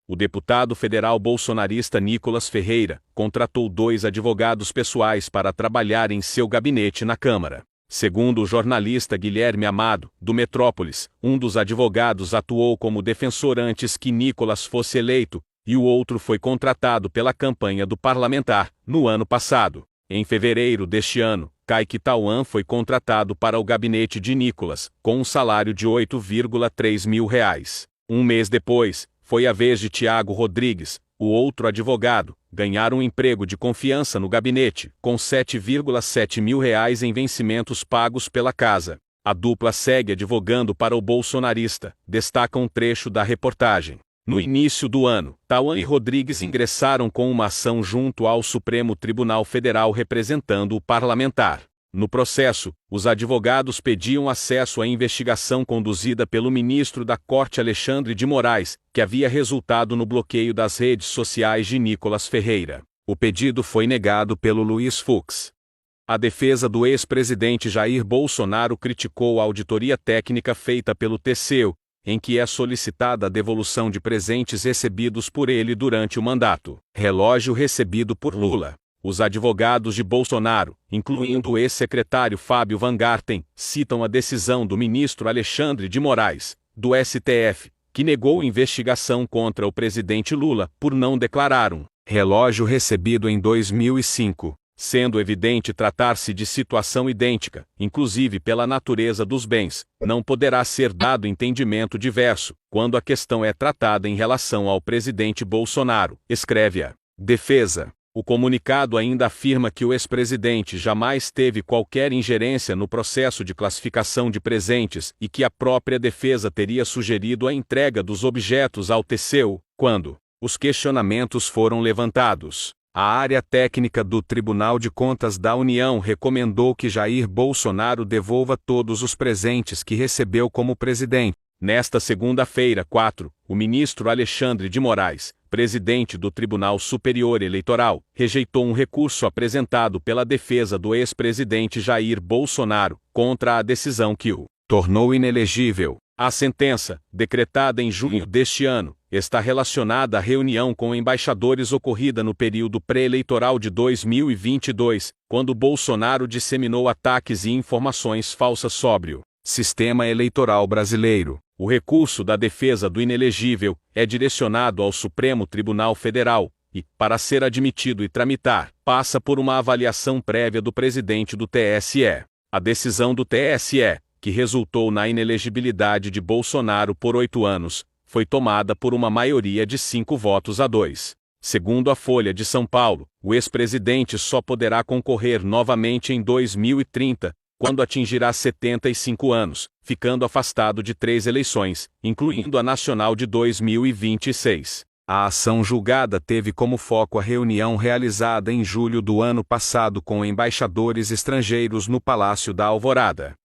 O deputado federal bolsonarista Nicolas Ferreira contratou 2 advogados pessoais para trabalhar em seu gabinete na Câmara. Segundo o jornalista Guilherme Amado, do Metrópolis, um dos advogados atuou como defensor antes que Nicolas fosse eleito, e o outro foi contratado pela campanha do parlamentar, no ano passado. Em fevereiro deste ano, Kaique Tauan foi contratado para o gabinete de Nicolas, com um salário de R$ 8,3 mil. Um mês depois, foi a vez de Tiago Rodrigues, o outro advogado, ganhar um emprego de confiança no gabinete, com R$ 7,7 mil em vencimentos pagos pela casa. A dupla segue advogando para o bolsonarista, destaca um trecho da reportagem. No início do ano, Tauan e Rodrigues ingressaram com uma ação junto ao Supremo Tribunal Federal representando o parlamentar. No processo, os advogados pediam acesso à investigação conduzida pelo ministro da Corte Alexandre de Moraes, que havia resultado no bloqueio das redes sociais de Nicolas Ferreira. O pedido foi negado pelo Luiz Fux. A defesa do ex-presidente Jair Bolsonaro criticou a auditoria técnica feita pelo TCU, em que é solicitada a devolução de presentes recebidos por ele durante o mandato. Relógio recebido por Lula. Os advogados de Bolsonaro, incluindo o ex-secretário Fábio Van Garten, citam a decisão do ministro Alexandre de Moraes, do STF, que negou investigação contra o presidente Lula por não declarar um relógio recebido em 2005, sendo evidente tratar-se de situação idêntica, inclusive pela natureza dos bens, não poderá ser dado entendimento diverso, quando a questão é tratada em relação ao presidente Bolsonaro, escreve a defesa. O comunicado ainda afirma que o ex-presidente jamais teve qualquer ingerência no processo de classificação de presentes e que a própria defesa teria sugerido a entrega dos objetos ao TCU, quando os questionamentos foram levantados. A área técnica do Tribunal de Contas da União recomendou que Jair Bolsonaro devolva todos os presentes que recebeu como presidente. Nesta segunda-feira, 4, o ministro Alexandre de Moraes, presidente do Tribunal Superior Eleitoral, rejeitou um recurso apresentado pela defesa do ex-presidente Jair Bolsonaro contra a decisão que o tornou inelegível. A sentença, decretada em junho deste ano, está relacionada à reunião com embaixadores ocorrida no período pré-eleitoral de 2022, quando Bolsonaro disseminou ataques e informações falsas sobre o sistema eleitoral brasileiro. O recurso da defesa do inelegível é direcionado ao Supremo Tribunal Federal e, para ser admitido e tramitar, passa por uma avaliação prévia do presidente do TSE. A decisão do TSE, que resultou na inelegibilidade de Bolsonaro por 8 anos, foi tomada por uma maioria de 5-2. Segundo a Folha de São Paulo, o ex-presidente só poderá concorrer novamente em 2030, quando atingirá 75 anos, ficando afastado de 3 eleições, incluindo a nacional de 2026. A ação julgada teve como foco a reunião realizada em julho do ano passado com embaixadores estrangeiros no Palácio da Alvorada.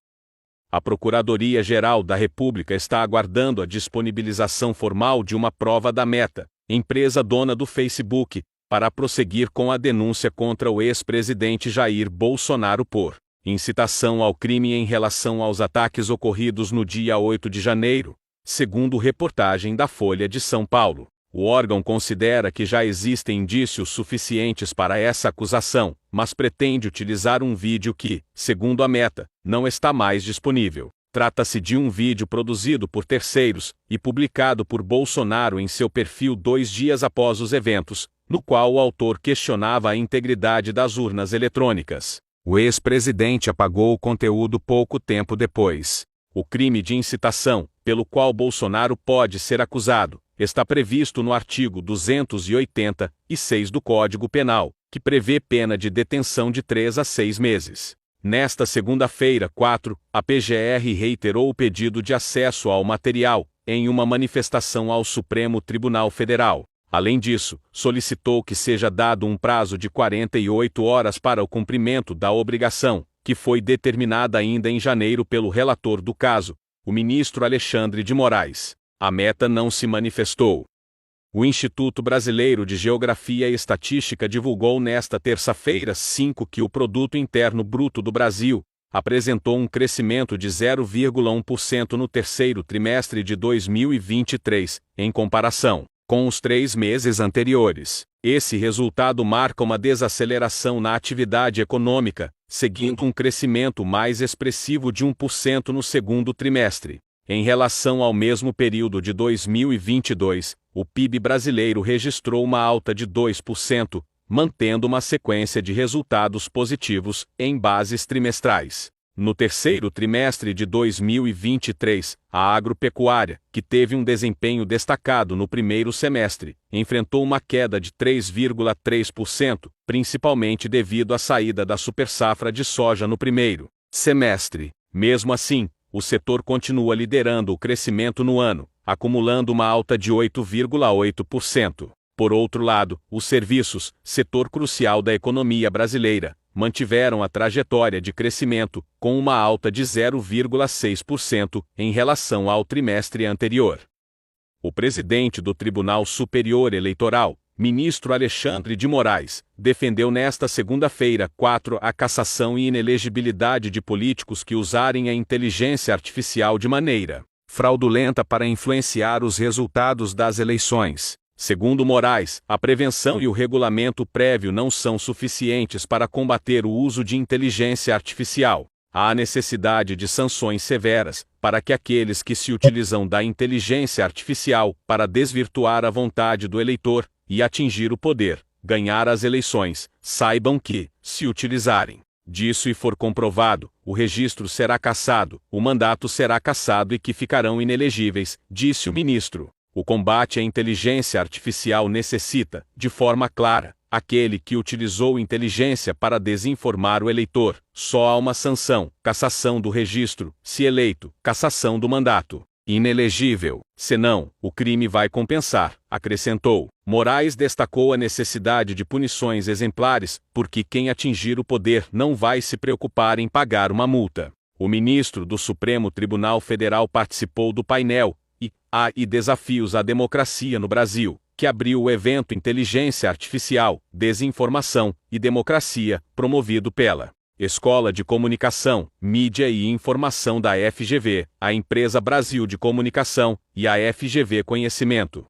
A Procuradoria-Geral da República está aguardando a disponibilização formal de uma prova da Meta, empresa dona do Facebook, para prosseguir com a denúncia contra o ex-presidente Jair Bolsonaro por incitação ao crime em relação aos ataques ocorridos no dia 8 de janeiro, segundo reportagem da Folha de São Paulo. O órgão considera que já existem indícios suficientes para essa acusação, mas pretende utilizar um vídeo que, segundo a Meta, não está mais disponível. Trata-se de um vídeo produzido por terceiros e publicado por Bolsonaro em seu perfil 2 dias após os eventos, no qual o autor questionava a integridade das urnas eletrônicas. O ex-presidente apagou o conteúdo pouco tempo depois. O crime de incitação, pelo qual Bolsonaro pode ser acusado, está previsto no artigo 286 do Código Penal, que prevê pena de detenção de 3 a 6 meses. Nesta segunda-feira, 4, a PGR reiterou o pedido de acesso ao material, em uma manifestação ao Supremo Tribunal Federal. Além disso, solicitou que seja dado um prazo de 48 horas para o cumprimento da obrigação, que foi determinada ainda em janeiro pelo relator do caso, o ministro Alexandre de Moraes. A Meta não se manifestou. O Instituto Brasileiro de Geografia e Estatística divulgou nesta terça-feira 5 que o Produto Interno Bruto do Brasil apresentou um crescimento de 0,1% no terceiro trimestre de 2023, em comparação com os 3 meses anteriores. Esse resultado marca uma desaceleração na atividade econômica, seguindo um crescimento mais expressivo de 1% no segundo trimestre. Em relação ao mesmo período de 2022, o PIB brasileiro registrou uma alta de 2%, mantendo uma sequência de resultados positivos em bases trimestrais. No terceiro trimestre de 2023, a agropecuária, que teve um desempenho destacado no primeiro semestre, enfrentou uma queda de 3,3%, principalmente devido à saída da supersafra de soja no primeiro semestre. Mesmo assim, o setor continua liderando o crescimento no ano, acumulando uma alta de 8,8%. Por outro lado, os serviços, setor crucial da economia brasileira, mantiveram a trajetória de crescimento, com uma alta de 0,6% em relação ao trimestre anterior. O presidente do Tribunal Superior Eleitoral, ministro Alexandre de Moraes, defendeu nesta segunda-feira a cassação e inelegibilidade de políticos que usarem a inteligência artificial de maneira fraudulenta para influenciar os resultados das eleições. Segundo Moraes, a prevenção e o regulamento prévio não são suficientes para combater o uso de inteligência artificial. Há necessidade de sanções severas para que aqueles que se utilizam da inteligência artificial para desvirtuar a vontade do eleitor e atingir o poder, ganhar as eleições, saibam que, se utilizarem disso e for comprovado, o registro será cassado, o mandato será cassado e que ficarão inelegíveis, disse o ministro. O combate à inteligência artificial necessita, de forma clara, aquele que utilizou inteligência para desinformar o eleitor. Só há uma sanção: cassação do registro; se eleito, cassação do mandato. Inelegível, senão, o crime vai compensar, acrescentou. Moraes destacou a necessidade de punições exemplares, porque quem atingir o poder não vai se preocupar em pagar uma multa. O ministro do Supremo Tribunal Federal participou do painel e Desafios à Democracia no Brasil, que abriu o evento Inteligência Artificial, Desinformação e Democracia, promovido pela Escola de Comunicação, Mídia e Informação da FGV, a Empresa Brasil de Comunicação e a FGV Conhecimento.